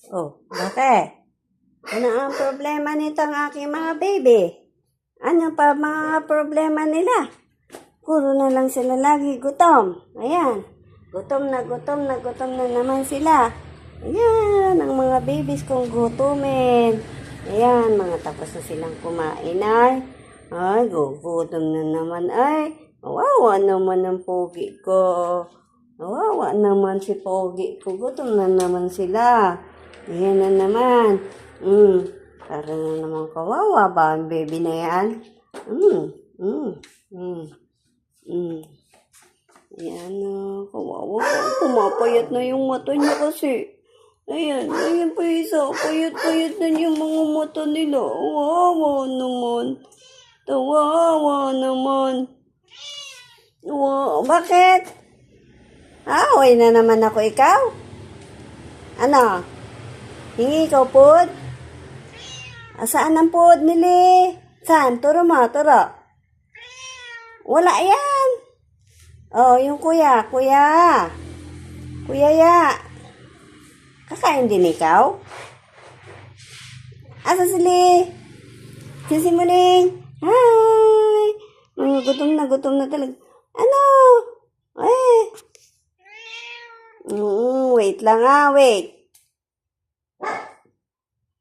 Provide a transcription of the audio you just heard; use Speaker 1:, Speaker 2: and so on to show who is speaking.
Speaker 1: Oh, bakit? Ano ang problema nitong aking mga baby? Ano pa mga problema nila? Puro na lang sila lagi gutom. Ayan. Gutom na naman sila. Ayan, ang mga babies kong gutumin. Ayan, mga tapos na silang kumain ay, gugutom na naman ay. Wawa naman ang pogi ko. Wawa naman si pogi ko. Gutom na naman sila. Ayan na naman. Para na naman kawawa ba ang baby na yan? Ayan na, kawawa. Pumapayat na yung mata niya kasi. Ayan pa isa. Payat-payat na yung mga mata nila. Wawa naman. Tawawa naman. Bakit? Away na naman ako ikaw? Ano? Hingi ikaw pod? Saan ang pod nili? Saan? Turo mo, turo. Wala yan. Oh, yung kuya. Kuya ya. Kakain din ikaw? Asa sili? Sisi muling. Hi. Gutom na talaga. Ano? Wait lang wait.